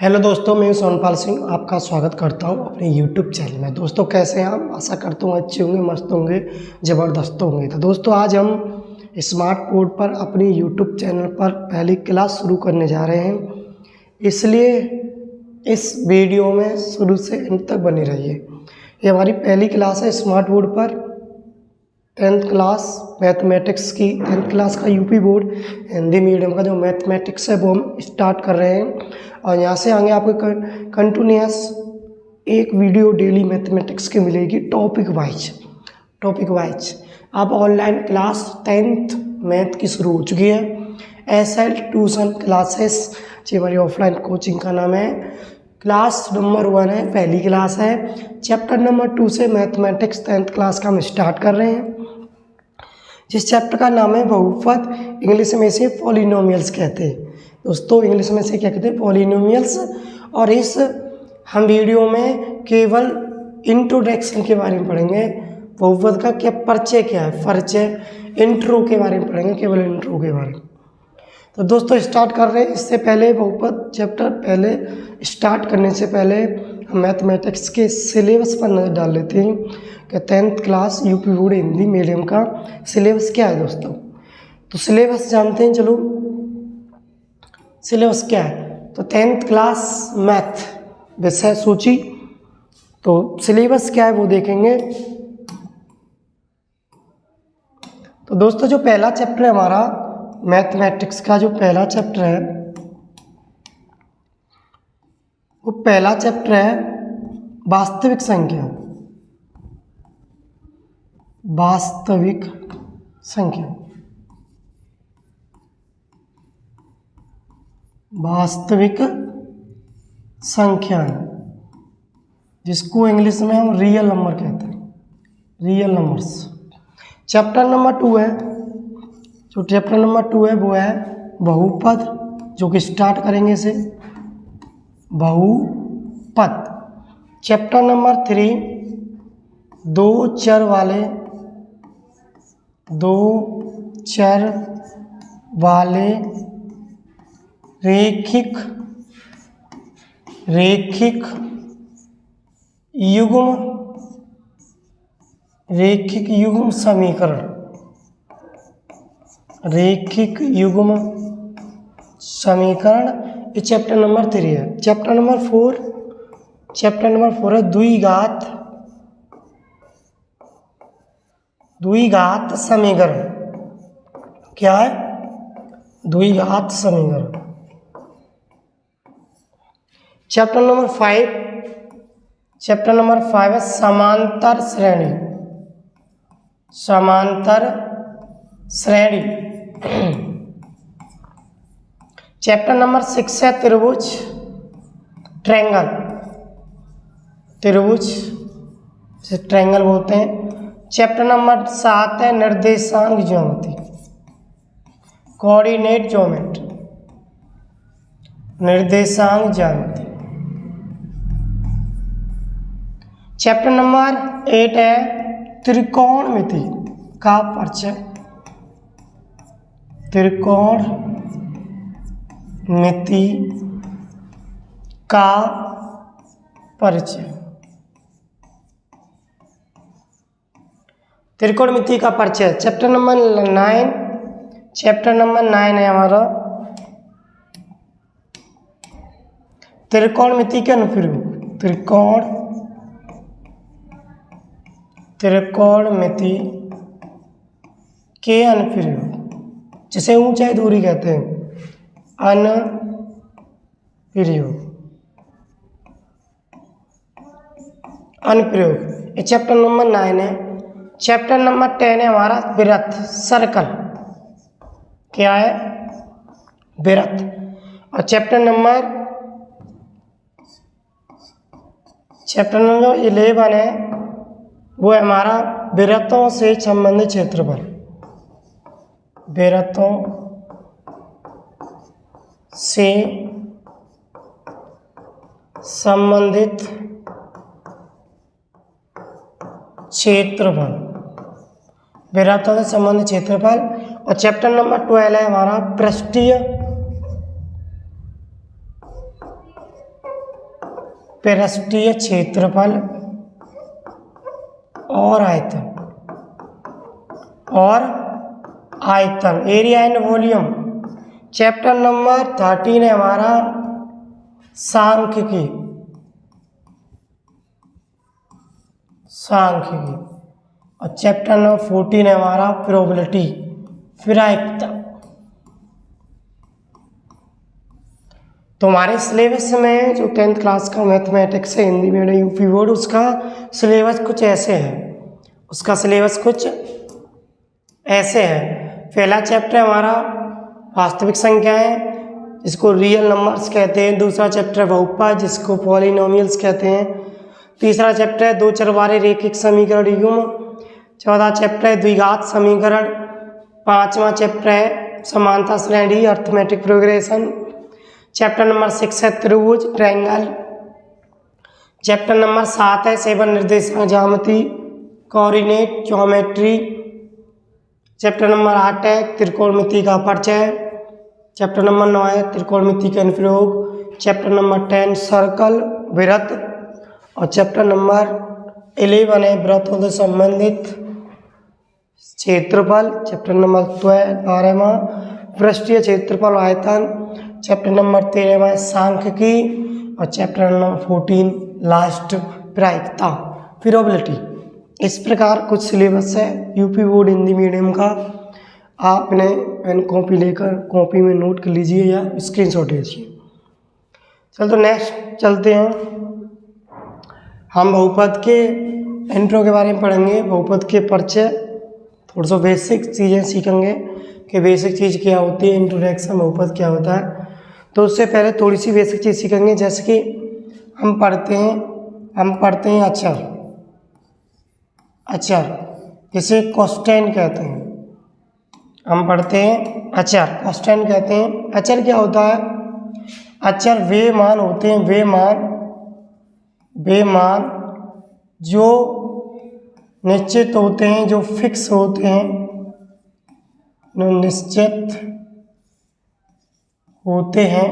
Hello दोस्तों, मैं सोनपाल सिंह आपका स्वागत करता हूं अपने यूट्यूब चैनल में। दोस्तों कैसे हैं आप? आशा करता हूं अच्छे होंगे, मस्त होंगे, ज़बरदस्त होंगे। तो दोस्तों आज हम स्मार्ट बोर्ड पर अपनी यूट्यूब चैनल पर पहली क्लास शुरू करने जा रहे हैं, इसलिए इस वीडियो में शुरू से अंत तक बने रहिए। ये हमारी पहली क्लास है स्मार्ट बोर्ड पर 10th क्लास मैथमेटिक्स की। 10th क्लास का यूपी बोर्ड हिंदी मीडियम का जो मैथमेटिक्स है वो हम स्टार्ट कर रहे हैं, और यहाँ से आगे आपको कंटिन्यूस एक वीडियो डेली मैथमेटिक्स की मिलेगी टॉपिक वाइज। अब ऑनलाइन क्लास 10th मैथ की शुरू हो चुकी है। एसएल ट्यूशन क्लासेस जी हमारी ऑफलाइन कोचिंग का नाम है। क्लास नंबर 1 है, पहली क्लास है। चैप्टर नंबर 2 से मैथमेटिक्स 10th क्लास का हम स्टार्ट कर रहे हैं, जिस चैप्टर का नाम है बहुपद। इंग्लिश में इसे पॉलिनोमियल्स कहते हैं। दोस्तों इंग्लिश में से क्या कहते हैं? पॉलिनोमियल्स। और इस हम वीडियो में केवल इंट्रोडक्शन के बारे में पढ़ेंगे। बहुपद का क्या परिचय क्या है, परिचय इंट्रो के बारे में पढ़ेंगे, केवल इंट्रो के बारे में। तो दोस्तों स्टार्ट कर रहे हैं। इससे पहले बहुपद चैप्टर पहले स्टार्ट करने से पहले हम मैथमेटिक्स के सिलेबस पर नज़र डाल लेते हैं कि 10th class UP board Hindi medium का सिलेबस क्या है। दोस्तों तो सिलेबस जानते हैं, चलो सिलेबस क्या है। तो 10th क्लास मैथ विषय सूची, तो सिलेबस क्या है वो देखेंगे। तो दोस्तों जो पहला चैप्टर है हमारा मैथमेटिक्स का, जो पहला चैप्टर है वो पहला चैप्टर है वास्तविक संख्या। वास्तविक संख्या, वास्तविक संख्याएं, जिसको इंग्लिश में हम रियल नंबर कहते हैं, रियल नंबर्स। चैप्टर नंबर 2 है, जो चैप्टर नंबर 2 है वो है बहुपद, जो कि स्टार्ट करेंगे इसे बहुपद। चैप्टर नंबर 3 दो चर वाले रैखिक युग्म समीकरण, रैखिक युग्म समीकरण। ये चैप्टर नंबर 3 है। चैप्टर नंबर 4 है द्विघात समीकरण। क्या है? द्विघात समीकरण। चैप्टर नंबर 5 है समांतर श्रेणी। चैप्टर नंबर 6 है त्रिभुज, जिसे ट्रायंगल बोलते हैं। चैप्टर नंबर 7 है निर्देशांक ज्योमेट्री, कोऑर्डिनेट ज्योमेट्री, निर्देशांक ज्योमेट्री। चैप्टर नंबर 8 है त्रिकोणमिति का परिचय, त्रिकोणमिति का परिचय। त्रिकोणमिति का परिचय। चैप्टर नंबर 9 है हमारा त्रिकोणमिति के अनुप्रयोग, त्रिकोणमिति के अनुप्रयोग, जिसे ऊंचाई दूरी कहते हैं, अनुप्रयोग। ये चैप्टर नंबर 9 है। चैप्टर नंबर 10 है हमारा वृत्त, सर्कल। क्या है? वृत्त। और चैप्टर नंबर 11 है वो है हमारा वृत्तों से संबंधित क्षेत्रफल, वृत्तों से संबंधित क्षेत्रफल, वृत्तों से संबंधित क्षेत्रफल। और चैप्टर नंबर 12 है हमारा पृष्ठीय पृष्ठीय क्षेत्रफल और आयतन area and volume. Chapter number 13 है हमारा सांख्यिकी और चैप्टर नंबर 14 है हमारा प्रोबेबिलिटी प्रायिकता। तो हमारे सिलेबस में जो 10th क्लास का मैथमेटिक्स है हिंदी मीडियम यूपी बोर्ड, उसका सिलेबस कुछ ऐसे है। पहला चैप्टर हमारा वास्तविक संख्याएं जिसको रियल नंबर्स कहते हैं। दूसरा चैप्टर बहुपद जिसको पॉलिनोमियल्स कहते हैं। तीसरा चैप्टर है दो चरवारे रैखिक समीकरण युग्म। चौथा चैप्टर है द्विघात समीकरण। पांचवा चैप्टर है समानता श्रेणी अर्थमेटिक प्रोग्रेशन। चैप्टर नंबर 6 है त्रिभुज ट्रायंगल। चैप्टर नंबर 7 है 7 निर्देशांक ज्यामिति कोऑर्डिनेट ज्योमेट्री। चैप्टर नंबर 8 है त्रिकोणमिति का परिचय। चैप्टर नंबर 9 है त्रिकोणमिति के अनुप्रयोग। चैप्टर नंबर 10 सर्कल वृत्त और चैप्टर नंबर 11 है वृत्तों से संबंधित क्षेत्रफल। चैप्टर नंबर 12वां पृष्ठीय क्षेत्रफल आयतन। चैप्टर नंबर 13 है सांख्यिकी और चैप्टर नंबर 14 लास्ट प्रायिकता प्रोबेबिलिटी। इस प्रकार कुछ सिलेबस है यूपी बोर्ड हिंदी मीडियम का। आपने पेन कॉपी लेकर कॉपी में नोट कर लीजिए या स्क्रीनशॉट लीजिए। चल तो नेक्स्ट चलते हैं। हम बहुपद के इंट्रो के बारे में पढ़ेंगे, बहुपद के परिचय, थोड़ा सा बेसिक चीज़ें सीखेंगे कि बेसिक चीज़ क्या होती है, इंट्रोडक्शन बहुपद क्या होता है। तो उससे पहले थोड़ी सी बेसिक चीज़ सीखेंगे, जैसे कि हम पढ़ते हैं अचर इसे कांस्टेंट कहते हैं। हम पढ़ते हैं अचर कांस्टेंट कहते हैं। अचर क्या होता है? अचर वे मान होते हैं, वे मान जो निश्चित होते हैं, जो फिक्स होते हैं, जो निश्चित होते हैं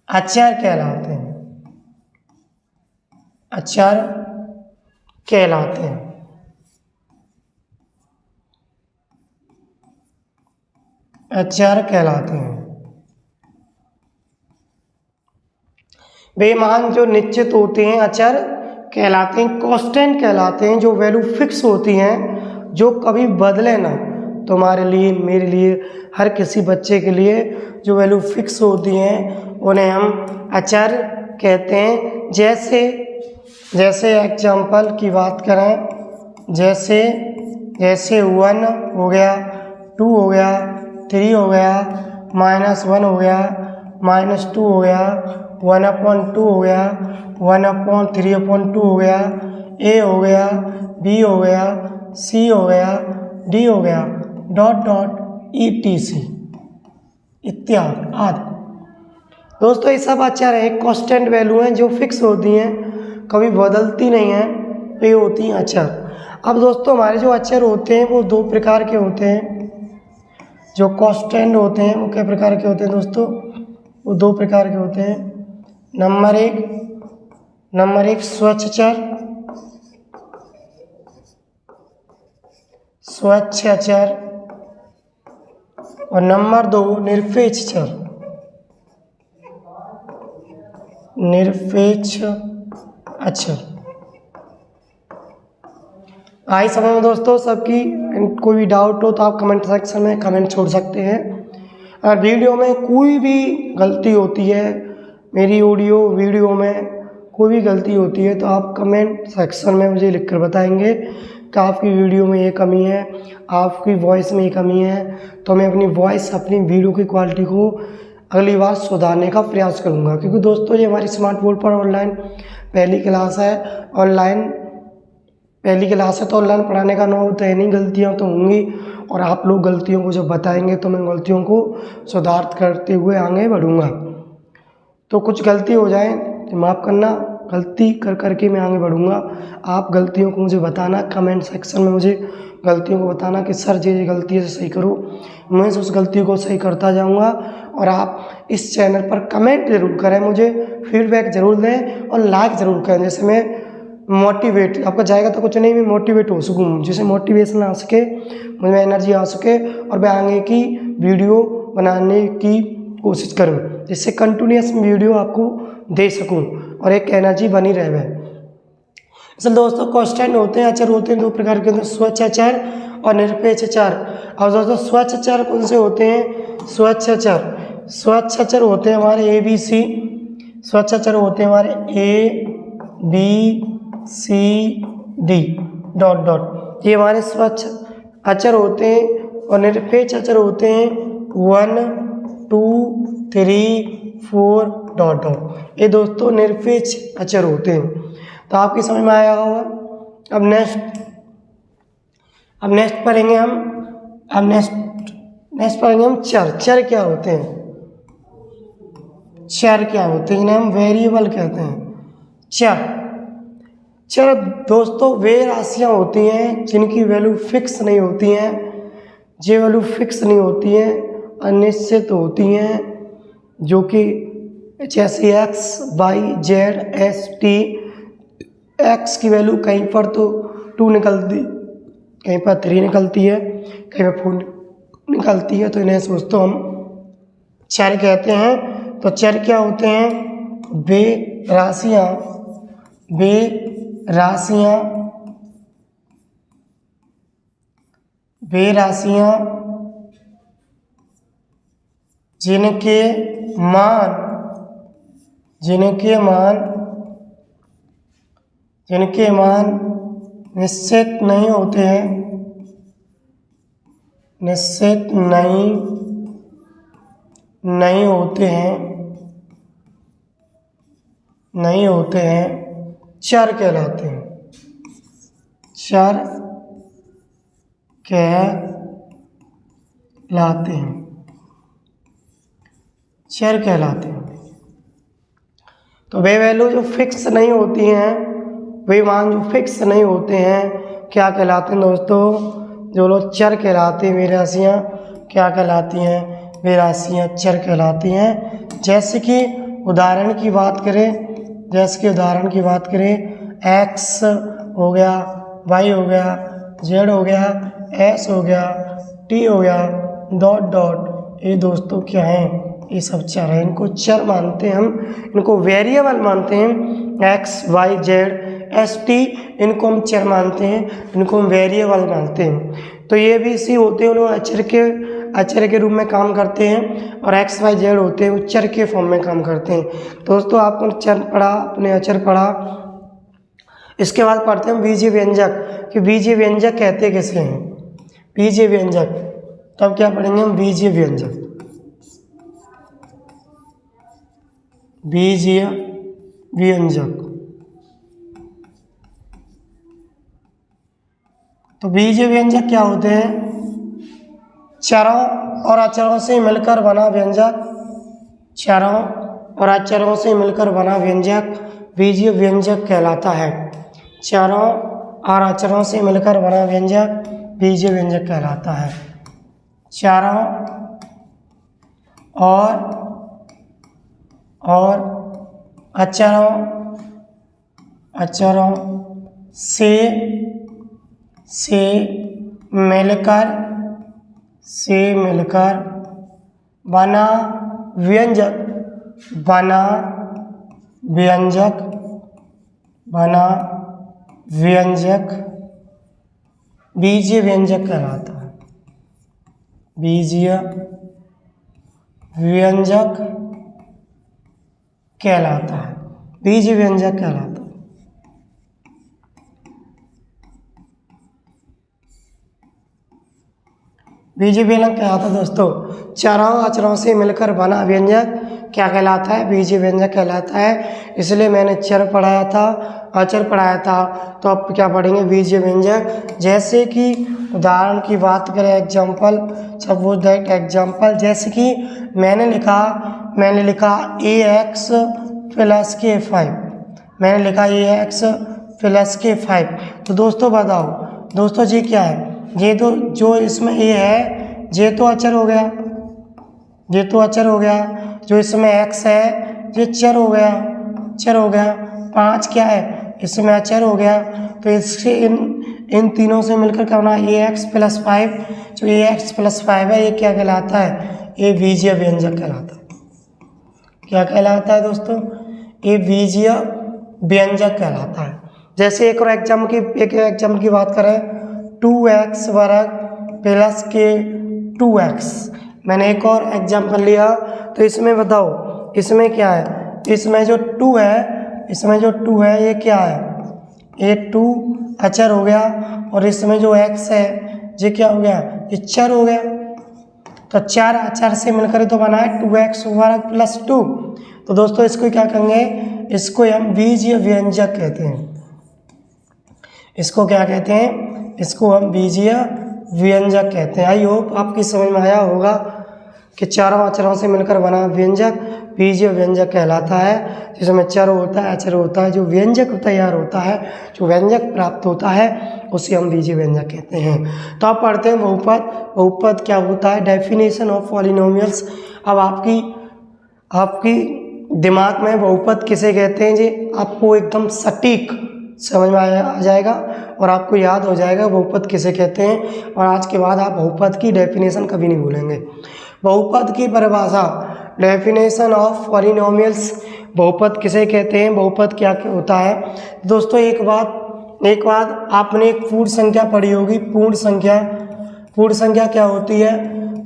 अचर कहलाते हैं। वे मान जो निश्चित होते हैं अचर कहलाते हैं। कांस्टेंट कहलाते हैं जो वैल्यू फिक्स होती हैं, जो कभी बदले ना। तुम्हारे लिए, मेरे लिए, हर किसी बच्चे के लिए जो वैल्यू फिक्स होती हैं उन्हें हम अचर कहते हैं। जैसे एग्जाम्पल की बात करें, जैसे 1 हो गया, 2 हो गया, 3 हो गया, -1 हो गया, -2 हो गया, 1/2 हो गया, 1/3/2 हो गया, A हो गया, B हो गया, C हो गया, D हो गया, ... etc इत्यादि आदि। दोस्तों ये सब अचर है, कांस्टेंट वैल्यू हैं जो फिक्स होती हैं, कभी बदलती नहीं हैं, तो ये होती हैं अचर। अब दोस्तों हमारे जो अचर होते हैं वो 2 प्रकार के होते हैं। जो कांस्टेंट होते हैं वो क्या प्रकार के होते हैं दोस्तों? वो 2 प्रकार के होते हैं। नंबर एक स्वच्छ अचर और नंबर 2 निरपेक्ष अचर। आई समझ में दोस्तों सबकी? कोई भी डाउट हो तो आप कमेंट सेक्शन में कमेंट छोड़ सकते हैं। अगर वीडियो में कोई भी गलती होती है, मेरी ऑडियो वीडियो में कोई भी गलती होती है, तो आप कमेंट सेक्शन में मुझे लिखकर बताएंगे कि आपकी वीडियो में ये कमी है, आपकी वॉइस में ये कमी है, तो मैं अपनी वॉइस, अपनी वीडियो की क्वालिटी को अगली बार सुधारने का प्रयास करूँगा। क्योंकि दोस्तों ये हमारी स्मार्ट बोर्ड पर ऑनलाइन पहली क्लास है, तो ऑनलाइन पढ़ाने का अनुभव तो है नहीं, गलतियाँ तो होंगी, और आप लोग गलतियों को जब बताएंगे तो मैं गलतियों को सुधार करते हुए आगे बढ़ूँगा। तो कुछ गलती हो जाए तो माफ़ करना, गलती कर के मैं आगे बढ़ूँगा। आप गलतियों को मुझे बताना, कमेंट सेक्शन में मुझे गलतियों को बताना कि सर जी ये गलती है, सही करो। मैं उस गलती को सही करता जाऊँगा और आप इस चैनल पर कमेंट ज़रूर करें, मुझे फीडबैक ज़रूर दें और लाइक ज़रूर करें, जैसे मैं मोटिवेट आपका जाएगा तो कुछ नहीं, मैं मोटिवेट हो सकूँ, जिससे मोटिवेशन आ सके, मुझे एनर्जी आ सके और मैं आगे की वीडियो बनाने की कोशिश करूँ, जिससे कंटिन्यूअस वीडियो आपको दे सकूँ और एक एनर्जी बनी रहे। असल दोस्तों क्वेश्चन होते हैं, अचर होते हैं दो प्रकार के होते हैं, स्वच्छ अचर और निरपेक्ष अचर। और दोस्तों स्वच्छ अचर कौन से होते हैं? स्वच्छ अचर होते हैं हमारे ABC, स्वच्छ अचर होते हैं हमारे ABCD डॉट डॉट, ये हमारे स्वच्छ अचर होते हैं। और निरपेक्ष अचर होते हैं 1 2 3 4 डॉट डॉट, ये दोस्तों निरपेक्ष अचर होते हैं। तो आपकी समझ में आया होगा। अब नेक्स्ट पढ़ेंगे हम चर क्या होते हैं? चर क्या होते हैं? इन्हें हम वेरिएबल कहते हैं। चर दोस्तों वे राशियाँ होती हैं जिनकी वैल्यू फिक्स नहीं होती हैं, जो वैल्यू फिक्स नहीं होती हैं, अनिश्चित होती हैं, जो कि जैसे x, y, z, s, t। x की वैल्यू कहीं पर तो 2 निकलती, कहीं पर 3 निकलती है, कहीं पर 4 निकलती है, तो इन्हें दोस्तों हम चर कहते हैं। तो चर क्या होते हैं? वे राशियाँ जिनके मान निश्चित नहीं होते हैं, चर कहलाते हैं। तो वे वैल्यू जो फिक्स नहीं होती हैं, वे मान जो फिक्स नहीं होते हैं, क्या कहलाते हैं दोस्तों? जो लोग चर कहलाते हैं, वे राशियाँ क्या कहलाती हैं? वे राशियाँ चर कहलाती हैं। जैसे कि उदाहरण की बात करें, x हो गया, y हो गया, z हो गया, s हो गया, t हो गया, डॉट डॉट, ये दोस्तों क्या हैं? ये सब चर हैं। इनको चर मानते हैं हम, इनको वेरिएबल मानते हैं। x, y, z, s, t इनको हम चर मानते हैं, इनको हम वेरिएबल मानते हैं। तो ये भी इसी होते हैं, उन्होंने अचर के रूप में काम करते हैं, और x, y, z होते हैं वो चर के फॉर्म में काम करते हैं। दोस्तों आपने चर पढ़ा, अपने अचर पढ़ा, इसके बाद पढ़ते हैं बीजीय व्यंजक कि बीजीय व्यंजक कहते किसे हैं? बीजीय व्यंजक, तब क्या पढ़ेंगे हम? बीजीय व्यंजक। तो बीजीय व्यंजक क्या होते हैं? चरों और अचरों से मिलकर बना व्यंजक बीजीय व्यंजक कहलाता है। चरों और अचरों से मिलकर बना व्यंजक बीजीय व्यंजक कहलाता है। चरों और अचरों से मिलकर बना व्यंजक बीजीय व्यंजक कहलाता है। बीजीय व्यंजक कहलाता है। बीजीय व्यंजक कहलाता है। बीजीय व्यंजक क्या होता है दोस्तों? चरों अचरों से मिलकर बना व्यंजक क्या कहलाता है? बीजीय व्यंजक कहलाता है। इसलिए मैंने चर पढ़ाया था, अचर पढ़ाया था, तो अब क्या पढ़ेंगे? बीजीय व्यंजक। जैसे कि उदाहरण की बात करें, सपोज दैट एग्जाम्पल, जैसे कि मैंने लिखा ax प्लस k5, मैंने लिखा ax प्लस k5। तो दोस्तों बताओ दोस्तों जी क्या है? ये तो जो इसमें a है, ये तो अचर हो गया, ये तो अचर हो गया। जो इसमें x है ये चर हो गया, चर हो गया। 5 क्या है, इसमें अचर हो गया। तो इससे इन तीनों से मिलकर क्या बना, ax + 5। जो ax + 5 है ये क्या कहलाता है, ये बीजीय व्यंजक कहलाता है। क्या कहलाता है दोस्तों, ये बीजीय व्यंजक कहलाता है। जैसे एक और एग्जाम्पल की बात करें, 2x वर्ग प्लस के 2x। मैंने एक और एग्जाम्पल लिया, तो इसमें बताओ इसमें क्या है, इसमें जो 2 है ये क्या है, ये 2 अचर हो गया। और इसमें जो x है ये क्या हो गया, ये चर हो गया। तो 4 अचर से मिलकर तो बना है 2x वर्ग + 2। तो दोस्तों इसको क्या कहेंगे, इसको हम बीजीय व्यंजक कहते हैं। इसको क्या कहते हैं, इसको हम बीजीय व्यंजक कहते हैं। आई होप आपकी समझ में आया होगा कि चारों अचरों से मिलकर बना व्यंजक बीजीय व्यंजक कहलाता है, जिसमें चर होता है, अचर होता है। जो व्यंजक तैयार होता है, जो व्यंजक प्राप्त होता है, उसे हम बीजीय व्यंजक कहते हैं। तो आप पढ़ते हैं बहुपद। बहुपद क्या होता है, डेफिनेशन ऑफ पॉलिनोमियल्स। अब आपकी दिमाग में बहुपद किसे कहते हैं जी, आपको एकदम सटीक समझ में आ जाएगा और आपको याद हो जाएगा बहुपद किसे कहते हैं। और आज के बाद आप बहुपद की डेफिनेशन कभी नहीं भूलेंगे। बहुपद की परिभाषा, डेफिनेशन ऑफ पॉलिनोमियल्स। बहुपद किसे कहते हैं, बहुपद क्या होता है। दोस्तों एक बात आपने एक पूर्ण संख्या पढ़ी होगी। पूर्ण संख्या क्या होती है,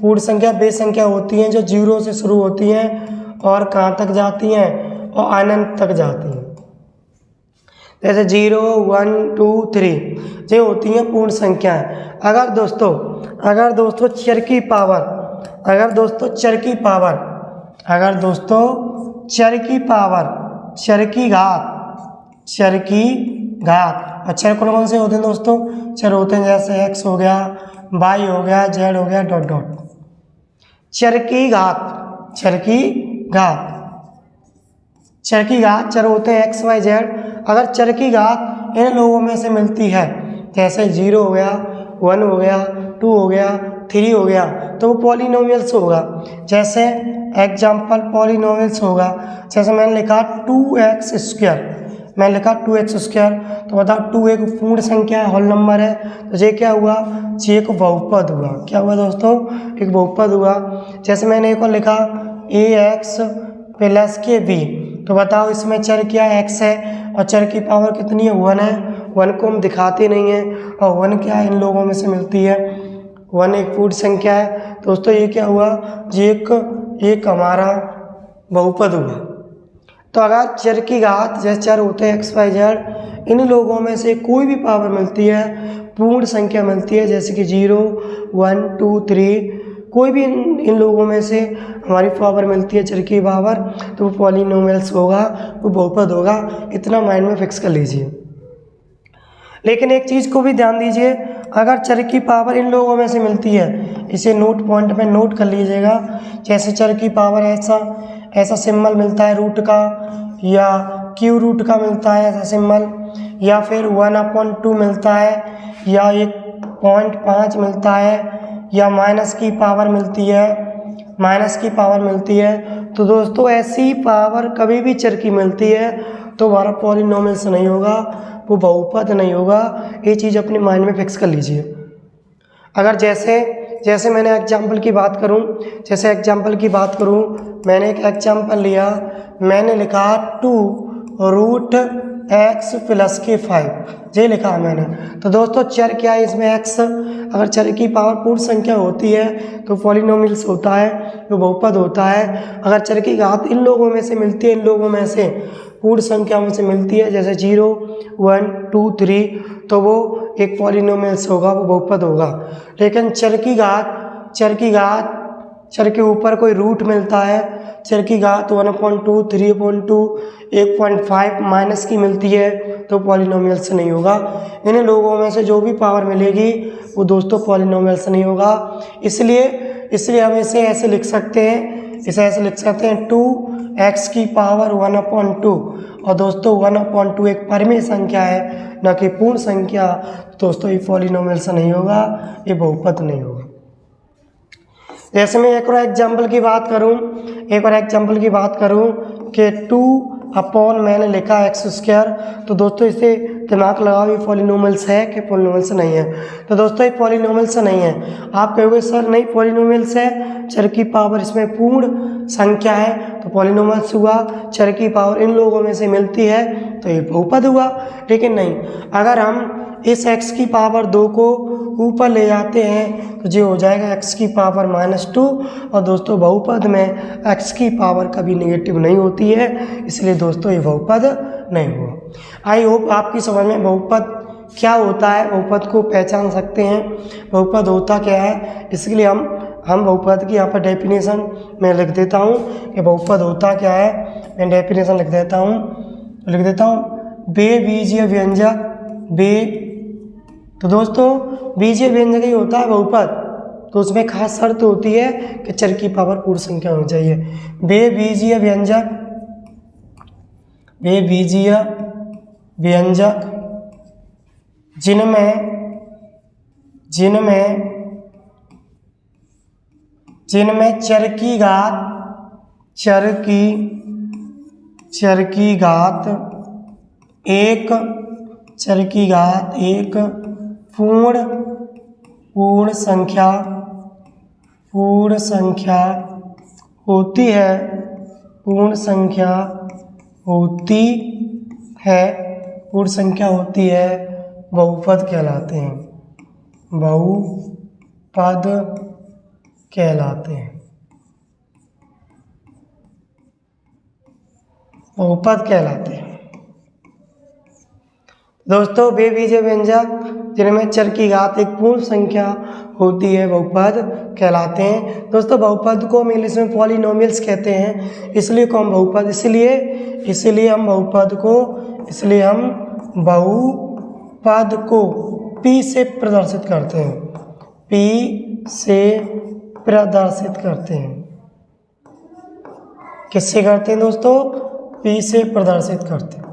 पूर्ण संख्या वे संख्या होती हैं जो 0 से शुरू होती हैं और कहाँ तक जाती हैं, और अनंत तक जाती हैं। जैसे 0, 1, 2, 3 ये होती हैं पूर्ण संख्याएं। अगर दोस्तों चर की पावर, चर की घात। और चर कौन से होते हैं दोस्तों, चर होते हैं जैसे x हो गया, y हो गया, z हो गया, डॉट डॉट। चर की घात चर होते हैं x, y, z। अगर चर की घात इन लोगों में से मिलती है, जैसे 0 हो गया, 1 हो गया, 2 हो गया, 3 हो गया, तो वो पॉलिनोमियल्स होगा। जैसे एग्जाम्पल पॉलिनोमियल्स होगा, जैसे मैंने लिखा 2x स्क्वायर, तो बताओ 2 एक पूर्ण संख्या है, होल नंबर है, तो ये क्या हुआ, ये एक बहुपद हुआ। क्या हुआ दोस्तों, एक बहुपद हुआ। जैसे मैंने एक और लिखा ax + के b, तो बताओ इसमें चर क्या है, x है, और चर की पावर कितनी है, 1 है। 1 को हम दिखाते नहीं हैं, और 1 क्या है, इन लोगों में से मिलती है। 1 एक पूर्ण संख्या है। दोस्तों ये क्या हुआ, ये एक हमारा बहुपद हुआ। तो अगर चर की घात, जैसे चर होते हैं x, y, z, इन लोगों में से कोई भी पावर मिलती है, पूर्ण संख्या मिलती है, जैसे कि 0, 1, 2, 3, कोई भी इन लोगों में से हमारी पावर मिलती है, चर की पावर, तो वो पॉलिनोमियल्स होगा, वो बहुपद होगा। इतना माइंड में फिक्स कर लीजिए। लेकिन एक चीज़ को भी ध्यान दीजिए, अगर चर की पावर इन लोगों में से मिलती है, इसे नोट पॉइंट में नोट कर लीजिएगा। जैसे चर की पावर ऐसा सिंबल मिलता है रूट का, या क्यू रूट का मिलता है ऐसा सिंबल, या फिर 1/2 मिलता है, या 1.5 मिलता है, या माइनस की पावर मिलती है। तो दोस्तों ऐसी पावर कभी भी चर की मिलती है तो हमारा पॉलिनोमियल्स नहीं होगा, वो बहुपद नहीं होगा। ये चीज़ अपने माइंड में फिक्स कर लीजिए। अगर जैसे मैंने एग्जाम्पल की बात करूं, मैंने एक एग्जाम्पल लिया, मैंने लिखा 2√x + के 5, ये लिखा मैंने। तो दोस्तों चर क्या है इसमें, x। अगर चर की पावर पूर्ण संख्या होती है तो पॉलिनोमियल्स होता है, तो बहुपद होता है। अगर चर की घात इन लोगों में से मिलती है, इन लोगों में से पूर्ण संख्या में से मिलती है, जैसे 0, 1, 2, 3, तो वो एक पॉलिनोमियल्स होगा, वो बहुपद होगा। लेकिन चर के ऊपर कोई रूट मिलता है, चर की घात 1/2, 3/2, 1.5 माइनस की मिलती है, तो पॉलिनोमियल्स नहीं होगा। इन लोगों में से जो भी पावर मिलेगी वो दोस्तों पॉलिनोमियल्स नहीं होगा। इसलिए हम इसे ऐसे लिख सकते हैं 2x की पावर 1/2। और दोस्तों 1/2 एक परिमेय संख्या है, न कि पूर्ण संख्या। दोस्तों ये पॉलिनोमियल्स नहीं होगा, ये बहुपद नहीं होगा। जैसे मैं एक और एग्जाम्पल की बात करूं कि 2 अपॉन मैंने लिखा x², तो दोस्तों इसे दिमाग लगाओ, ये पॉलिनोमियल्स है कि पॉलिनोमियल्स नहीं है। तो दोस्तों ये पॉलिनोमियल्स नहीं है। आप कहोगे सर नहीं पॉलिनोमियल्स है, चर की पावर इसमें पूर्ण संख्या है, तो पॉलिनोमियल्स हुआ, चर की पावर इन लोगों में से मिलती है तो ये बहुपद हुआ। लेकिन नहीं, अगर हम इस x की पावर 2 को ऊपर ले जाते हैं तो जो हो जाएगा x की पावर -2, और दोस्तों बहुपद में x की पावर कभी नेगेटिव नहीं होती है, इसलिए दोस्तों ये बहुपद नहीं हुआ। आई होप आपकी समझ में बहुपद क्या होता है, बहुपद को पहचान सकते हैं, बहुपद होता क्या है। इसलिए हम बहुपद की यहाँ पर डेफिनेशन मैं लिख देता हूँ कि बहुपद होता क्या है। मैं डेफिनेशन लिख देता हूँ बेबीजीय व्यंजक तो दोस्तों बीजीय व्यंजक ही होता है बहुपद, तो उसमें खास शर्त होती है कि चर की पावर पूर्ण संख्या होनी चाहिए। बेबीजीय व्यंजक जिनमें चर की घात एक पूर्ण संख्या होती है, बहुपद कहलाते हैं। दोस्तों बेबीजीय व्यंजक जिनमें चर की घात एक पूर्ण संख्या होती है बहुपद कहलाते हैं। दोस्तों बहुपद को हम इंग्लिश में पॉलिनोमियल्स कहते हैं, इसलिए हम बहुपद को P से प्रदर्शित करते हैं। किससे करते हैं दोस्तों? P से प्रदर्शित करते हैं।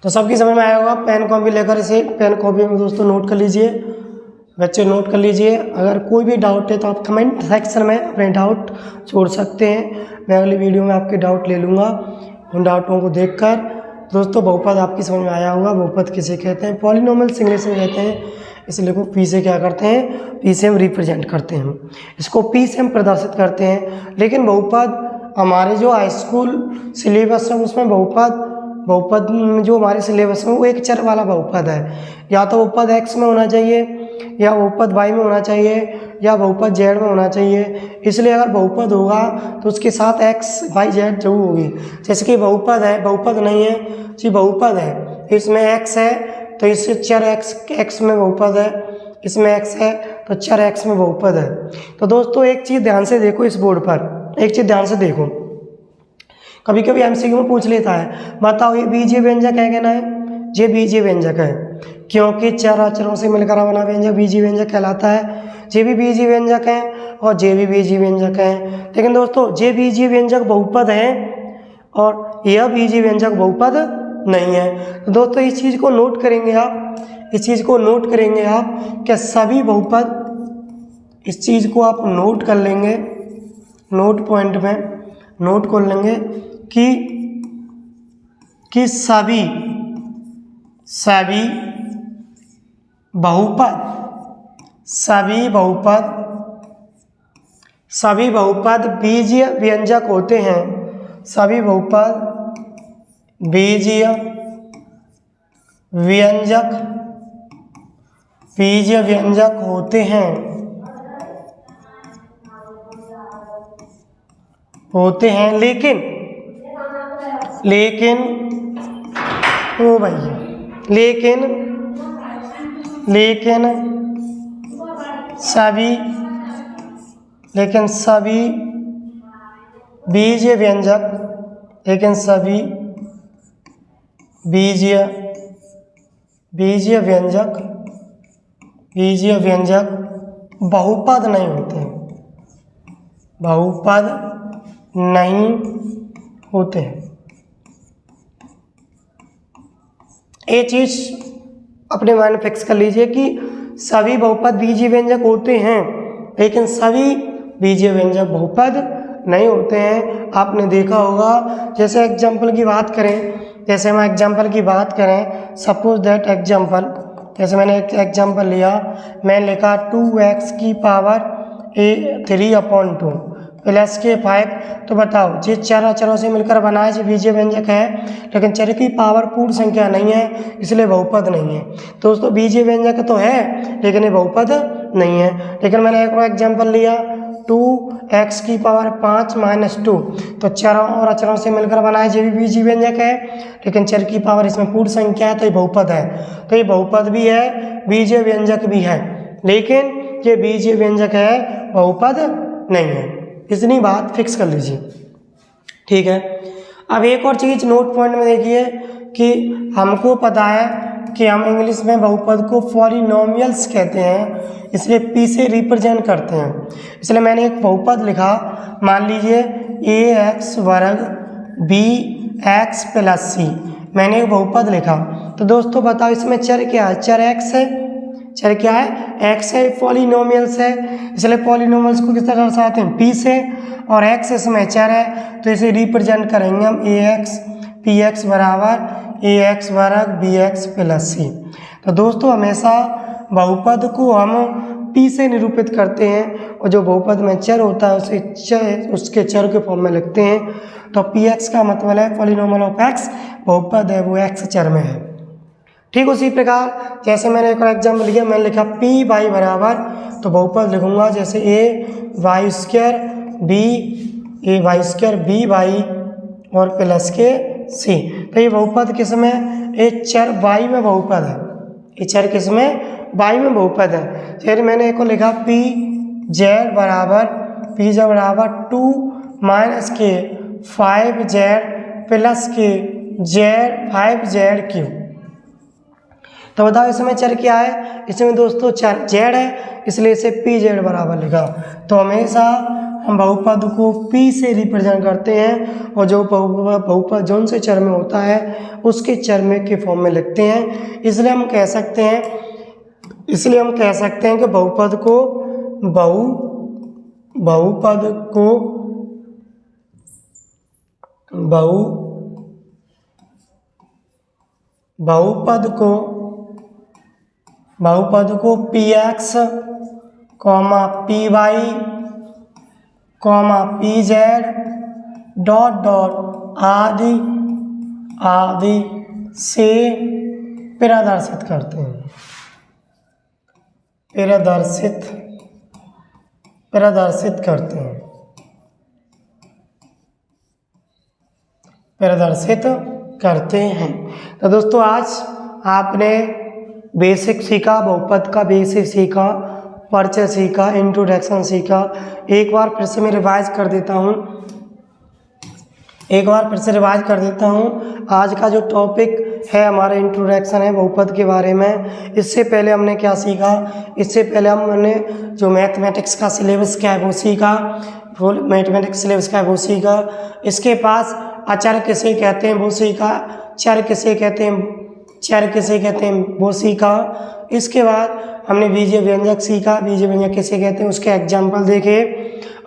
तो सबकी समझ में आया होगा। पेन कॉपी लेकर इसे पेन कॉपी में दोस्तों नोट कर लीजिए, बच्चे नोट कर लीजिए। अगर कोई भी डाउट है तो आप कमेंट सेक्शन में अपने डाउट छोड़ सकते हैं, मैं अगली वीडियो में आपके डाउट ले लूँगा। उन डाउटों को देखकर दोस्तों बहुपद आपकी समझ में आया होगा। बहुपद किसे कहते हैं? पॉलिनोमियल्स इंग्लिश में कहते हैं, इसलिए को P से क्या करते हैं? P से हम रिप्रेजेंट करते हैं, इसको P से हम प्रदर्शित करते हैं। लेकिन बहुपद हमारे जो हाई स्कूल सिलेबस है उसमें बहुपद में जो हमारे सिलेबस में वो एक चर वाला बहुपद है। या तो बहुपद x में होना चाहिए, या बहुपद y में होना चाहिए, या बहुपद z में होना चाहिए। इसलिए अगर बहुपद होगा तो उसके साथ x y z जरूर होगी। जैसे कि बहुपद है, बहुपद नहीं है जी, बहुपद है, इसमें x है तो इससे चर x में बहुपद है, इसमें x है तो चर x में बहुपद है। तो दोस्तों एक चीज़ ध्यान से देखो, इस बोर्ड पर एक चीज़ ध्यान से देखो, कभी कभी एमसीक्यू में पूछ लेता है, बताओ ये बीजीय व्यंजक है क्या ना है? ये बीजीय व्यंजक है, क्योंकि चार अक्षरों से मिलकर बना व्यंजक बीजीय व्यंजक कहलाता है। ये भी बीजीय व्यंजक है और ये भी बीजीय व्यंजक है। लेकिन दोस्तों ये बीजीय व्यंजक बहुपद है और यह बीजीय व्यंजक बहुपद नहीं है। तो दोस्तों इस चीज़ को नोट करेंगे आप, क्या सभी बहुपद, इस चीज़ को आप नोट कर लेंगे, नोट पॉइंट में नोट कर लेंगे कि सभी बहुपद बीजीय व्यंजक होते हैं। सभी बहुपद बीजीय व्यंजक होते हैं, लेकिन सभी बीजीय व्यंजक बहुपद नहीं होते हैं। ये चीज़ अपने माइंड में फिक्स कर लीजिए कि सभी बहुपद बीजीय व्यंजक होते हैं, लेकिन सभी बीजीय व्यंजक बहुपद नहीं होते हैं। आपने देखा होगा, जैसे एग्जाम्पल की बात करें, जैसे हम एग्जाम्पल की बात करें, सपोज दैट एग्जाम्पल, जैसे मैंने एक एग्जाम्पल लिया, मैंने लिखा 2x की पावर 3/2 प्लस के 5। तो बताओ, ये चार अक्षरों से मिलकर बना है, जो बीजीय व्यंजक है, लेकिन चर की पावर पूर्ण संख्या नहीं है, इसलिए बहुपद नहीं है। दोस्तों बीजीय व्यंजक तो है, लेकिन ये बहुपद नहीं है। लेकिन मैंने एक और एग्जाम्पल लिया, 2x की पावर 5 - 2, तो चारों और अक्षरों से मिलकर बना है, ये भी बीजीय व्यंजक है, लेकिन चर की पावर इसमें पूर्ण संख्या है, तो ये बहुपद है। तो ये बहुपद भी है, बीजीय व्यंजक भी है, लेकिन ये बीजीय व्यंजक है, बहुपद नहीं है। इतनी बात फिक्स कर लीजिए, ठीक है। अब एक और चीज़ नोट पॉइंट में देखिए कि हमको पता है कि हम इंग्लिश में बहुपद को पॉलिनोमियल्स कहते हैं, इसलिए p से रिप्रेजेंट करते हैं। इसलिए मैंने एक बहुपद लिखा, मान लीजिए ax वर्ग bx + c, मैंने एक बहुपद लिखा। तो दोस्तों बताओ इसमें चर क्या है? चर x है। चर क्या है? x है, पॉलिनोमियल्स है, इसलिए पॉलिनोमियल्स को किस तरह दर्शाते हैं? p से, और x इसमें चर है, तो इसे रिप्रेजेंट करेंगे हम ax px बराबर ax वर्ग bx + c। तो दोस्तों हमेशा बहुपद को हम p से निरूपित करते हैं, और जो बहुपद में चर होता है उसे उसके चर के फॉर्म में लिखते हैं। तो px का मतलब है पॉलिनोमियल ऑफ x, बहुपद है वो x चर में है। ठीक उसी प्रकार जैसे मैंने एक और एग्जाम्पल लिया, मैंने लिखा p y बराबर, तो बहुपद लिखूंगा जैसे a² b y और प्लस के c। तो ये बहुपद किस में? ये चर y में बहुपद है, ये चर किस में? y में बहुपद है। फिर मैंने एक को लिखा pz बराबर 2 - के 5z प्लस के z5z3। तो बताओ इसमें चर क्या है? इसमें दोस्तों चर z है, इसलिए इसे pz बराबर लिखा। तो हमेशा हम बहुपद को p से रिप्रेजेंट करते हैं, और जो बहुपद जौन से चर में होता है उसके चर में के फॉर्म में लिखते हैं। इसलिए हम कह सकते हैं कि बहुपद को px, py, pz आदि से प्रदर्शित करते हैं। प्रदर्शित करते हैं। तो दोस्तों आज आपने बेसिक सीखा, बहुपद का बेसिक सीखा, परिचय सीखा, इंट्रोडक्शन सीखा। एक बार फिर से मैं रिवाइज कर देता हूँ। आज का जो टॉपिक है हमारा इंट्रोडक्शन है बहुपद के बारे में। इससे पहले हमने क्या सीखा? इससे पहले हमने जो मैथमेटिक्स का सिलेबस क्या है वो सीखा, इसके पास अचर किसे कहते हैं वो सीखा, चर किसे कहते हैं वो सीखा। इसके बाद हमने बीजीय व्यंजक सीखा, बीजीय व्यंजक किसे कहते हैं उसके एग्जाम्पल देखे,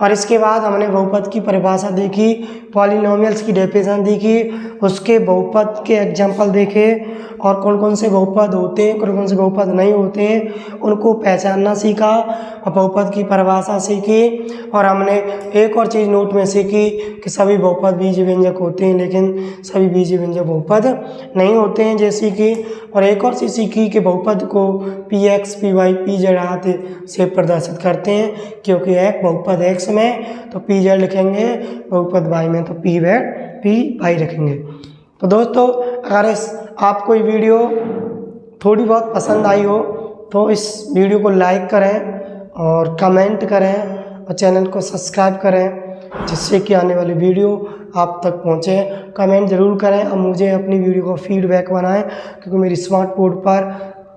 और इसके बाद हमने बहुपद की परिभाषा देखी, पॉलिनोमियल्स की डेफिनेशन देखी, उसके बहुपद के एग्जाम्पल देखे, और कौन कौन से बहुपद होते हैं, कौन कौन से बहुपद नहीं होते हैं, उनको पहचानना सीखा, और बहुपद की परिभाषा सीखी। और हमने एक और चीज़ नोट में सीखी कि सभी बहुपद बीजीय व्यंजक होते हैं, लेकिन सभी बीजीय व्यंजक बहुपद नहीं होते हैं जैसे कि। और एक और चीज़ सीखी कि बहुपद को px, py, pz आदि से प्रदर्शित करते हैं, क्योंकि एक बहुपद x में तो pz लिखेंगे, बहुपद y में तो py रखेंगे। तो दोस्तों अगर आपको ये वीडियो थोड़ी बहुत पसंद आई हो तो इस वीडियो को लाइक करें और कमेंट करें और चैनल को सब्सक्राइब करें, जिससे कि आने वाली वीडियो आप तक पहुंचे। कमेंट ज़रूर करें और मुझे अपनी वीडियो का फीडबैक बनाएं, क्योंकि मेरी स्मार्ट बोर्ड पर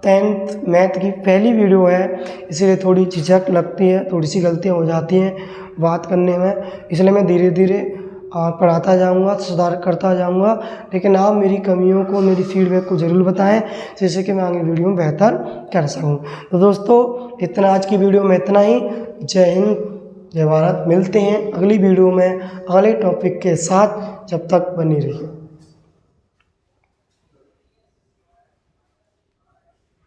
10th मैथ की पहली वीडियो है, इसलिए थोड़ी झिझक लगती है, थोड़ी सी गलतियाँ हो जाती हैं बात करने में, इसलिए मैं धीरे धीरे और पढ़ाता जाऊंगा, सुधार करता जाऊंगा। लेकिन आप मेरी कमियों को, मेरी फीडबैक को ज़रूर बताएं, जिससे कि मैं आगे वीडियो में बेहतर कर सकूं। तो दोस्तों इतना आज की वीडियो में इतना ही। जय हिंद, जय भारत। मिलते हैं अगली वीडियो में अगले टॉपिक के साथ। जब तक बनी रहिए।